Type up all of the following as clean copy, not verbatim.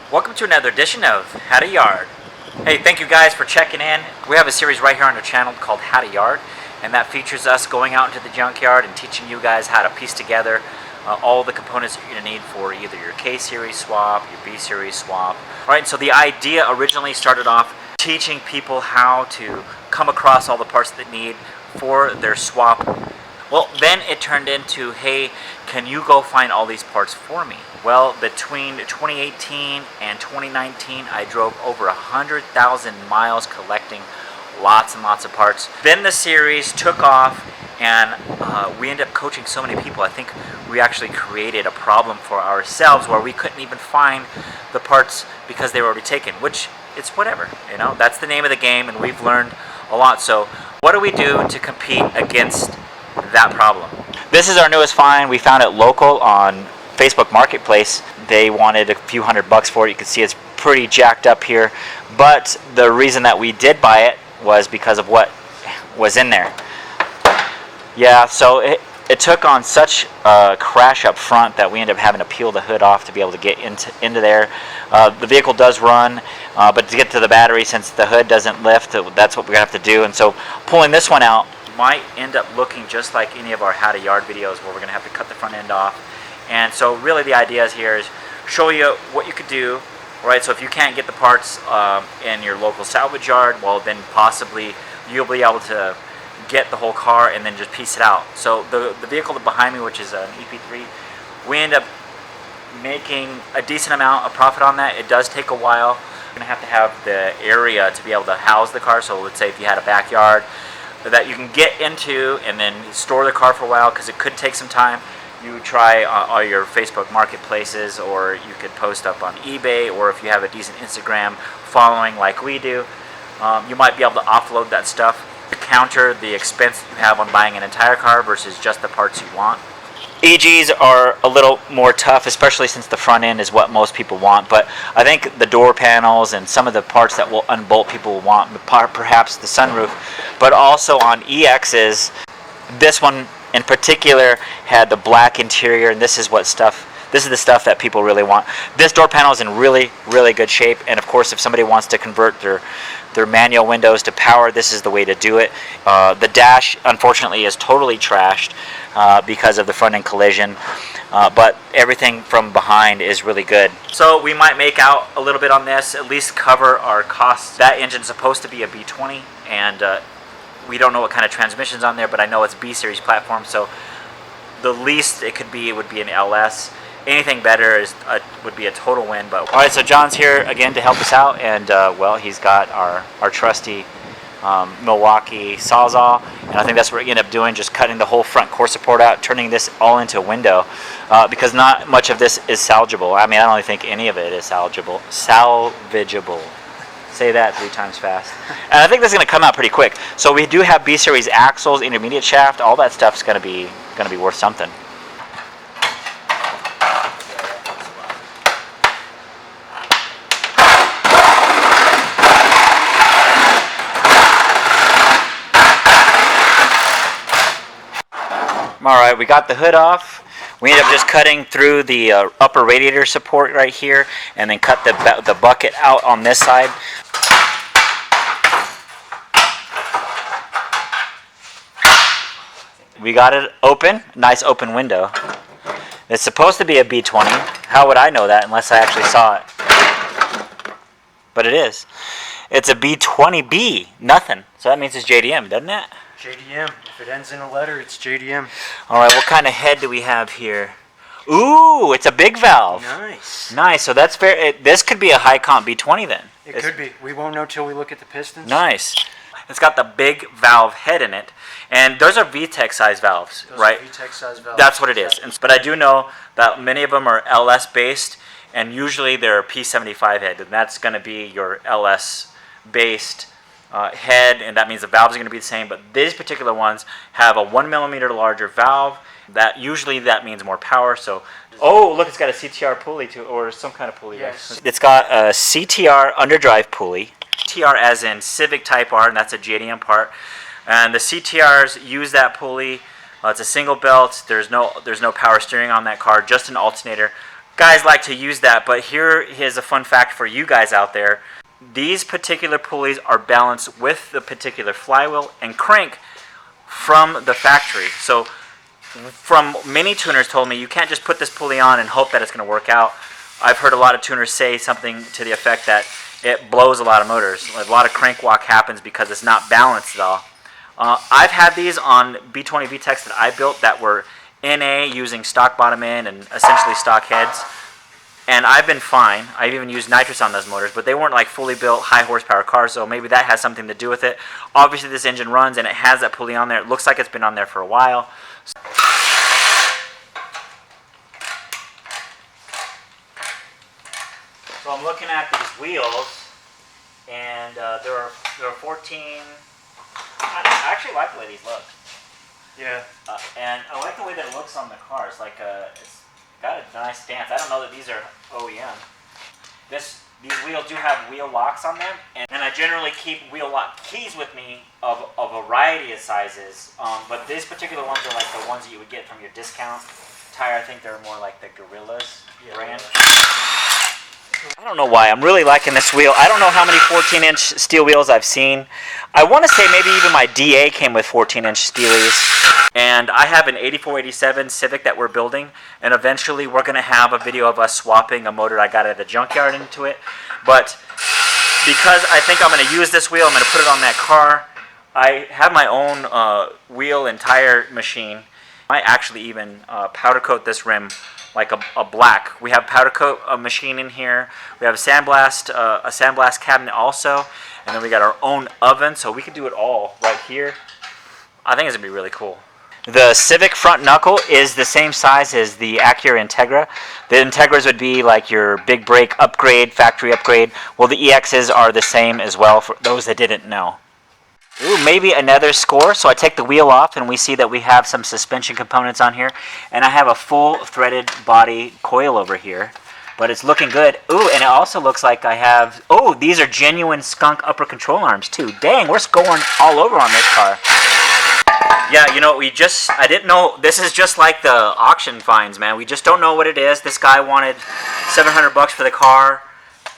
Welcome to another edition of How to Yard. Hey, thank you guys for checking in. We have a series right here on our channel called How to Yard, and that features us going out into the junkyard and teaching you guys how to piece together all the components that you're going to need for either your K-series swap, your B-series swap. Alright, so the idea originally started off teaching people how to come across all the parts that they need for their swap. Well, then it turned into, hey, can you go find all these parts for me? Well, between 2018 and 2019, I drove over 100,000 miles collecting lots and lots of parts. Then the series took off, and we ended up coaching so many people. I think we actually created a problem for ourselves where we couldn't even find the parts because they were already taken, which it's whatever, you know, that's the name of the game, and we've learned a lot. So what do we do to compete against that problem? This is our newest find. We found it local on Facebook Marketplace. They wanted a few $100 for it. You can see it's pretty jacked up here, but the reason that we did buy it was because of what was in there. Yeah, so it took on such a crash up front that we ended up having to peel the hood off to be able to get into there. The vehicle does run, but to get to the battery, since the hood doesn't lift, that's what we're gonna have to do. And so pulling this one out might end up looking just like any of our How to Yard videos, where we're gonna have to cut the front end off. And so really the idea is here is show you what you could do, right? So if you can't get the parts in your local salvage yard, well then possibly you'll be able to get the whole car and then just piece it out. So the vehicle behind me, which is an EP3, we end up making a decent amount of profit on that. It does take a while. You're gonna have the area to be able to house the car. So let's say if you had a backyard that you can get into and then store the car for a while, because it could take some time. You try all your Facebook marketplaces, or you could post up on eBay, or if you have a decent Instagram following like we do, you might be able to offload that stuff to counter the expense you have on buying an entire car versus just the parts you want. EGs are a little more tough, especially since the front end is what most people want, but I think the door panels and some of the parts that will unbolt people will want, perhaps the sunroof, but also on EXs, this one in particular had the black interior, and this is the stuff that people really want. This door panel is in really, really good shape, and of course if somebody wants to convert their manual windows to power, this is the way to do it. The dash unfortunately is totally trashed because of the front end collision, but everything from behind is really good. So we might make out a little bit on this, at least cover our costs. That engine's supposed to be a B20, and we don't know what kind of transmission's on there, but I know it's B-series platform, so the least it could be would be an LS. Anything better would be a total win. But all right, so John's here again to help us out, and well, he's got our trusty Milwaukee Sawzall, and I think that's what we end up doing, just cutting the whole front core support out, turning this all into a window, because not much of this is salvageable. I mean, I don't really think any of it is salvageable. Say that 3 times fast. And I think this is going to come out pretty quick. So we do have B-series axles, intermediate shaft, all that stuff's going to be worth something. All right, we got the hood off. We ended up just cutting through the upper radiator support right here, and then cut the bucket out on this side. We got it open, nice open window. It's supposed to be a B20. How would I know that unless I actually saw it? But it is. It's a B20B, nothing. So that means it's JDM, doesn't it? JDM. If it ends in a letter, it's JDM. All right, what kind of head do we have here? Ooh, it's a big valve. Nice. Nice. So that's fair. This could be a high comp B20 then. It could be. We won't know till we look at the pistons. Nice. It's got the big valve head in it, and those are VTEC size valves, right? VTEC size valves. That's what it is. But I do know that many of them are LS based, and usually they're P75 head, and that's going to be your LS based head, and that means the valves are going to be the same. But these particular ones have a 1 millimeter larger valve. That usually means more power. So, oh look, it's got a CTR pulley too, or some kind of pulley. Yes. It's got a CTR underdrive pulley. CTR as in Civic Type R, and that's a JDM part. And the CTRs use that pulley. It's a single belt. There's no power steering on that car, just an alternator. guys like to use that, but here is a fun fact for you guys out there. These particular pulleys are balanced with the particular flywheel and crank from the factory. So from many tuners told me you can't just put this pulley on and hope that it's going to work out. I've heard a lot of tuners say something to the effect that it blows a lot of motors. A lot of crank walk happens because it's not balanced at all. I've had these on B20 VTECs that I built that were NA using stock bottom end and essentially stock heads. And I've been fine. I've even used nitrous on those motors, but they weren't like fully built high horsepower cars, so maybe that has something to do with it. Obviously this engine runs and it has that pulley on there. It looks like it's been on there for a while. So I'm looking at these wheels, and there are 14. I actually like the way these look. Yeah. And I like the way that it looks on the car. It's like it's got a nice stance. I don't know that these are OEM. These wheels do have wheel locks on them, and I generally keep wheel lock keys with me of a variety of sizes. But these particular ones are like the ones that you would get from your discount tire. I think they're more like the Gorillas brand. I don't know why. I'm really liking this wheel. I don't know how many 14-inch steel wheels I've seen. I want to say maybe even my DA came with 14-inch steelies. And I have an 8487 Civic that we're building. And eventually we're going to have a video of us swapping a motor I got at a junkyard into it. But because I think I'm going to use this wheel, I'm going to put it on that car. I have my own wheel and tire machine. I might actually even powder coat this rim like a black. We have powder coat machine in here. We have a sandblast cabinet also, and then we got our own oven, so we could do it all right here. I think it's gonna be really cool. The Civic front knuckle is the same size as the Acura Integra. The Integras would be like your big brake upgrade, factory upgrade. Well, the EXs are the same as well for those that didn't know. Ooh, maybe another score. So I take the wheel off and we see that we have some suspension components on here. And I have a full threaded body coil over here. But it's looking good. Ooh, and it also looks like I have... Oh, these are genuine skunk upper control arms too. Dang, we're scoring all over on this car. Yeah, you know, I didn't know... This is just like the auction finds, man. We just don't know what it is. This guy wanted $700 for the car.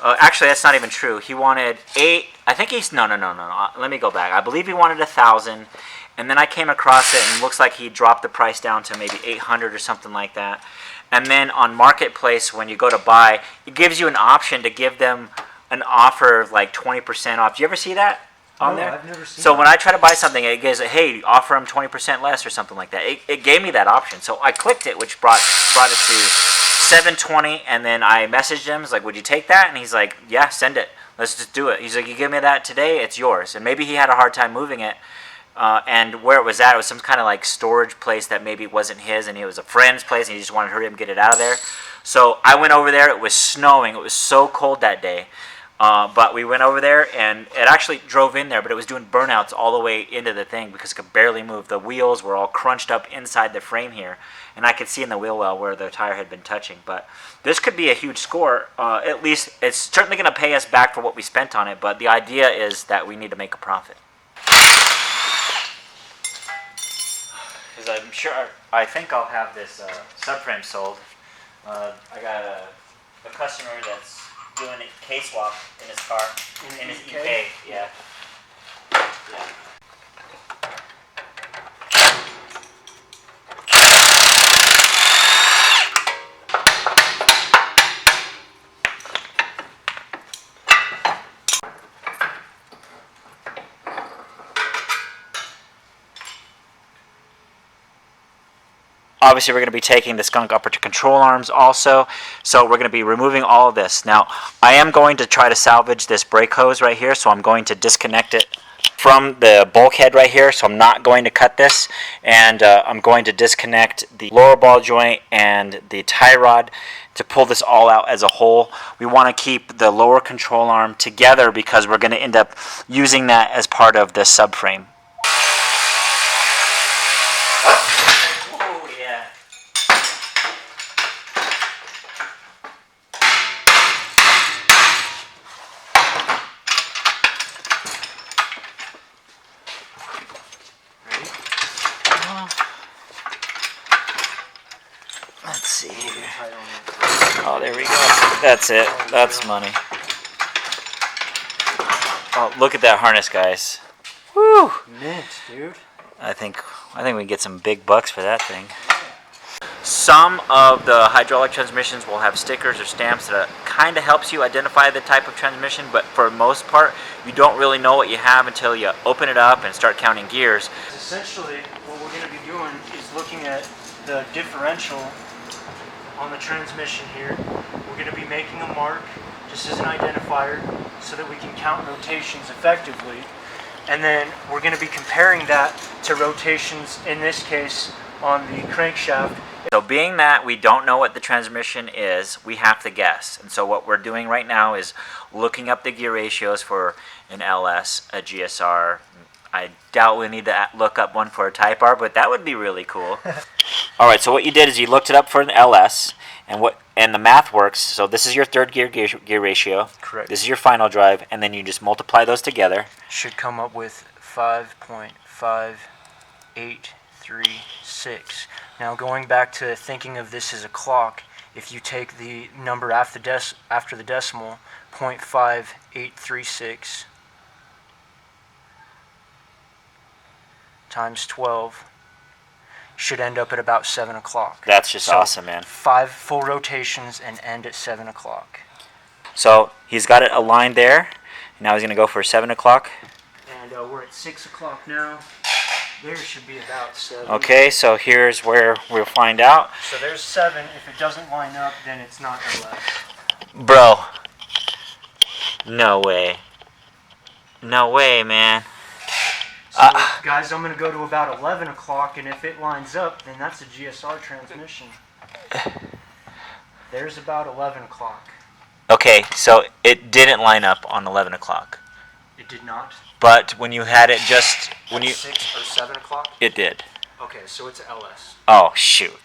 Actually, that's not even true. He wanted 8... I think he's... No. Let me go back. I believe he wanted 1,000. And then I came across it and it looks like he dropped the price down to maybe 800 or something like that. And then on Marketplace, when you go to buy, it gives you an option to give them an offer of like 20% off. Do you ever see that on there? I've never seen So that. when I try to buy something, it gives, hey, offer them 20% less or something like that. It gave me that option. So I clicked it, which brought it to $720, and then I messaged him. I was like, would you take that? And he's like, yeah, send it. Let's just do it. He's like, you give me that today, it's yours. And maybe he had a hard time moving it. And where it was at, it was some kind of like storage place that maybe wasn't his, and it was a friend's place, and he just wanted to hurry up and get it out of there. So I went over there. It was snowing. It was so cold that day. But we went over there, and it actually drove in there, but it was doing burnouts all the way into the thing because it could barely move. The wheels were all crunched up inside the frame here, and I could see in the wheel well where the tire had been touching. But this could be a huge score. At least it's certainly going to pay us back for what we spent on it, but the idea is that we need to make a profit. Because I'm sure, I think I'll have this subframe sold. I got a customer that's doing a K-swap in his car, in his EK, yeah. Obviously, we're going to be taking the skunk upper control arms also, so we're going to be removing all of this. Now, I am going to try to salvage this brake hose right here, so I'm going to disconnect it from the bulkhead right here, so I'm not going to cut this, and I'm going to disconnect the lower ball joint and the tie rod to pull this all out as a whole. We want to keep the lower control arm together because we're going to end up using that as part of the subframe. Let's see here. Oh, there we go. That's it. That's money. Oh, look at that harness, guys. Woo! Mint, dude. I think we can get some big bucks for that thing. Some of the hydraulic transmissions will have stickers or stamps that kind of helps you identify the type of transmission, but for the most part, you don't really know what you have until you open it up and start counting gears. Essentially, what we're going to be doing is looking at the differential on the transmission here. We're going to be making a mark just as an identifier so that we can count rotations effectively. And then we're going to be comparing that to rotations, in this case, on the crankshaft. So being that we don't know what the transmission is, we have to guess. And so what we're doing right now is looking up the gear ratios for an LS, a GSR. I doubt we need to look up one for a Type R, but that would be really cool. All right, so what you did is you looked it up for an LS, and the math works. So this is your third gear ratio. Correct. This is your final drive, and then you just multiply those together. Should come up with 5.5836. Now going back to thinking of this as a clock, if you take the number after the decimal, 0.5836 times 12 should end up at about 7 o'clock. That's just awesome, man. 5 full rotations and end at 7 o'clock. So he's got it aligned there. Now he's going to go for 7 o'clock. And we're at 6 o'clock now. There should be about 7. Okay, so here's where we'll find out. So there's 7. If it doesn't line up, then it's not LS. Bro. No way. No way, man. So, guys, I'm going to go to about 11 o'clock, and if it lines up, then that's a GSR transmission. There's about 11 o'clock. Okay, so it didn't line up on 11 o'clock. It did not? But when you had it just... when you 6 or 7 o'clock? It did. Okay, so it's LS. Oh, shoot.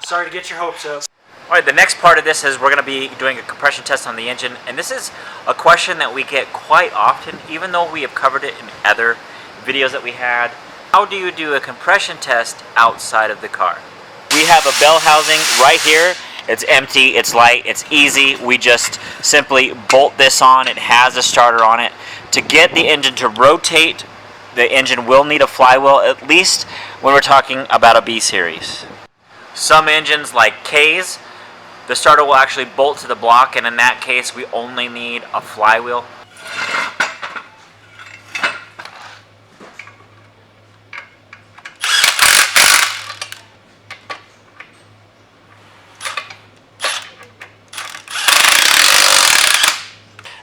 Sorry to get your hopes up. All right, the next part of this is we're going to be doing a compression test on the engine, and this is a question that we get quite often, even though we have covered it in other videos that we had. How do you do a compression test outside of the car? We have a bell housing right here. It's empty, it's light, it's easy. We just simply bolt this on. It has a starter on it. To get the engine to rotate, the engine will need a flywheel, at least when we're talking about a B series. Some engines like K's, the starter will actually bolt to the block, and in that case we only need a flywheel.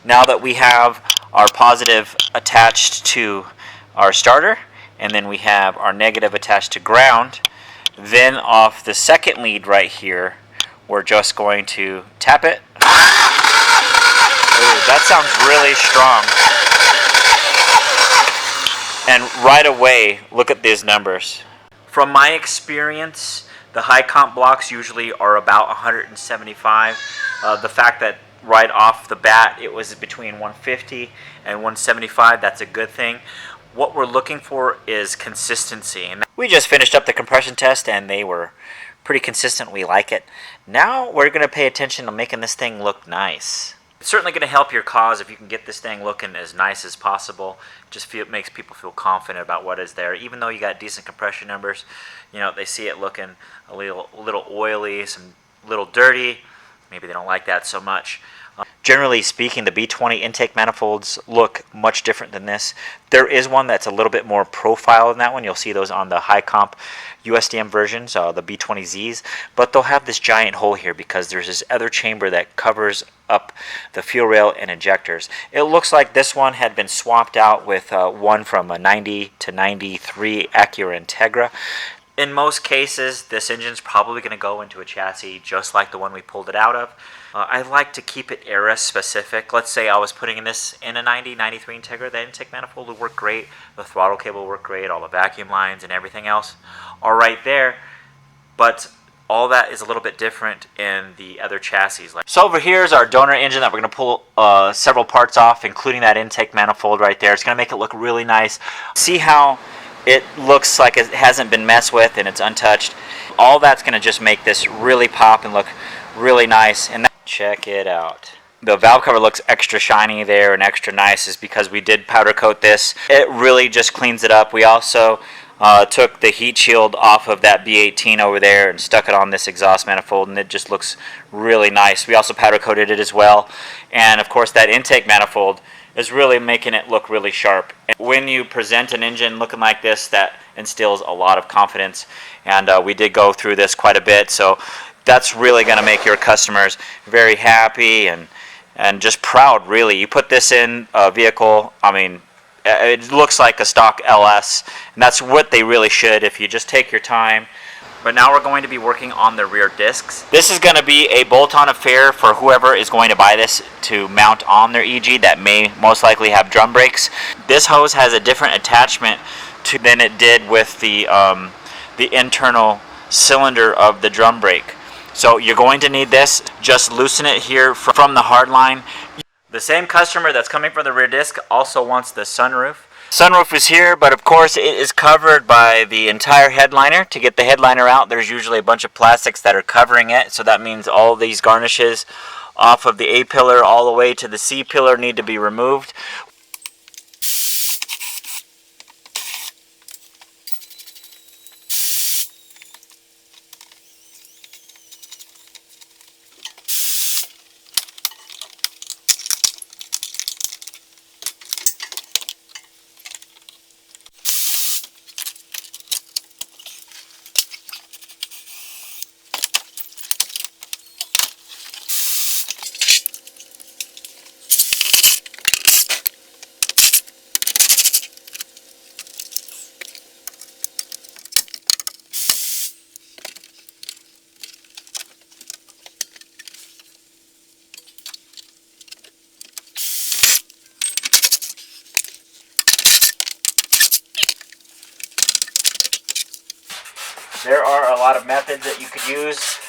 Now that we have our positive attached to our starter, and then we have our negative attached to ground, then off the second lead right here, we're just going to tap it. Ooh, that sounds really strong. And right away, look at these numbers. From my experience, the high comp blocks usually are about 175. The fact that right off the bat it was between 150 and 175, that's a good thing. What we're looking for is consistency. And we just finished up the compression test and they were pretty consistent. We like it. Now we're going to pay attention to making this thing look nice. It's certainly going to help your cause if you can get this thing looking as nice as possible. Just makes people feel confident about what is there. Even though you got decent compression numbers, you know, they see it looking a little oily, some little dirty. Maybe they don't like that so much. Generally speaking, the B20 intake manifolds look much different than this. There is one that's a little bit more profile than that one. You'll see those on the high comp USDM versions, the B20Zs, but they'll have this giant hole here because there's this other chamber that covers up the fuel rail and injectors. It looks like this one had been swapped out with one from a 90 to 93 Acura Integra. In most cases, this engine's probably going to go into a chassis just like the one we pulled it out of. I like to keep it era specific. Let's say I was putting this in a 90, 93 Integra, the intake manifold would work great, the throttle cable would work great, all the vacuum lines and everything else are right there, but all that is a little bit different in the other chassis. So over here is our donor engine that we're going to pull several parts off, including that intake manifold right there. It's going to make it look really nice. See how it looks like it hasn't been messed with and it's untouched. All that's going to just make this really pop and look really nice. And check it out. The valve cover looks extra shiny there and extra nice is because we did powder coat this. It really just cleans it up. We also took the heat shield off of that B18 over there and stuck it on this exhaust manifold, and it just looks really nice. We also powder coated it as well, and of course that intake manifold is really making it look really sharp. And when you present an engine looking like this, that instills a lot of confidence, and we did go through this quite a bit, so that's really going to make your customers very happy and just proud, really. You put this in a vehicle, I mean, it looks like a stock LS, and that's what they really should if you just take your time. But now we're going to be working on the rear discs. This is going to be a bolt-on affair for whoever is going to buy this to mount on their EG that may most likely have drum brakes. This hose has a different attachment than it did with the internal cylinder of the drum brake. So you're going to need this. Just loosen it here from the hard line. The same customer that's coming for the rear disc also wants the sunroof. Sunroof is here, but of course it is covered by the entire headliner. To get the headliner out, there's usually a bunch of plastics that are covering it, so that means all these garnishes off of the A pillar all the way to the C pillar need to be removed. There are a lot of methods that you could use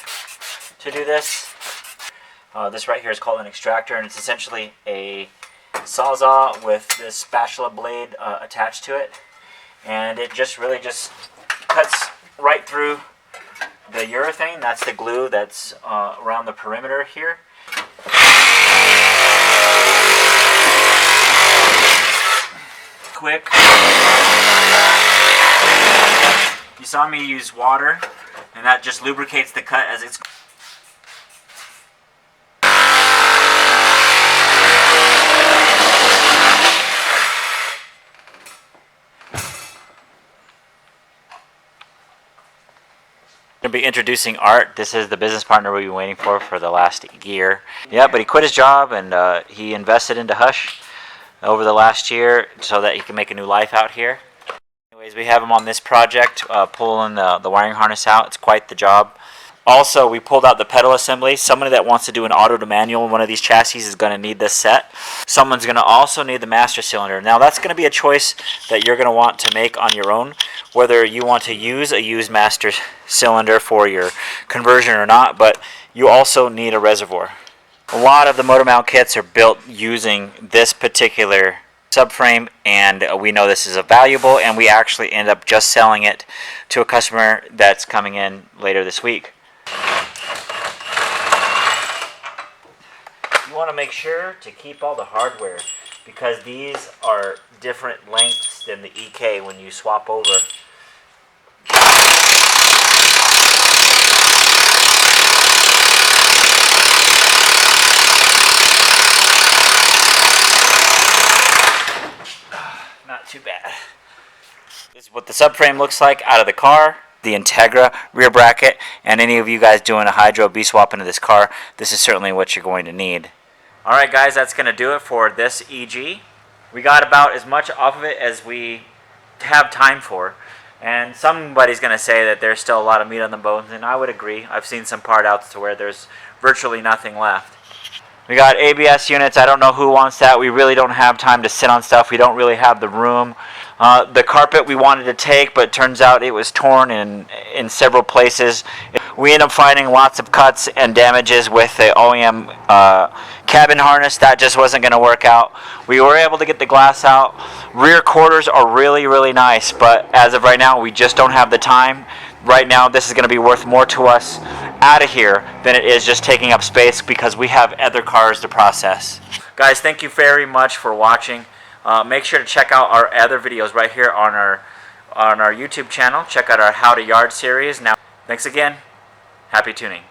to do this. This right here is called an extractor, and it's essentially a sawzall with this spatula blade attached to it, and it just really just cuts right through the urethane. That's the glue that's around the perimeter here. Quick. You saw me use water, and that just lubricates the cut as it's... Going to be introducing Art. This is the business partner we've been waiting for the last year. Yeah, but he quit his job and he invested into Hush over the last year so that he can make a new life out here. Anyways, we have him on this project, pulling the wiring harness out. It's quite the job. Also, we pulled out the pedal assembly. Somebody that wants to do an auto to manual in one of these chassis is going to need this set. Someone's going to also need the master cylinder. Now, that's going to be a choice that you're going to want to make on your own, whether you want to use a used master cylinder for your conversion or not, but you also need a reservoir. A lot of the motor mount kits are built using this particular subframe, and we know this is valuable, and we actually end up just selling it to a customer that's coming in later this week. You want to make sure to keep all the hardware because these are different lengths than the EK when you swap over. Not too bad. This is what the subframe looks like out of the car. The Integra rear bracket, and any of you guys doing a hydro B-swap into this car, this is certainly what you're going to need. Alright guys, that's going to do it for this EG. We got about as much off of it as we have time for, and somebody's going to say that there's still a lot of meat on the bones, and I would agree. I've seen some part outs to where there's virtually nothing left. We got ABS units. I don't know who wants that. We really don't have time to sit on stuff. We don't really have the room. The carpet we wanted to take, but it turns out it was torn in several places. We end up finding lots of cuts and damages with the OEM cabin harness, that just wasn't going to work out. We were able to get the glass out. Rear quarters are really, really nice, but as of right now, we just don't have the time. Right now, this is going to be worth more to us out of here than it is just taking up space because we have other cars to process. Guys, thank you very much for watching. Make sure to check out our other videos right here on our YouTube channel. Check out our How to Yard series. Now, thanks again. Happy tuning.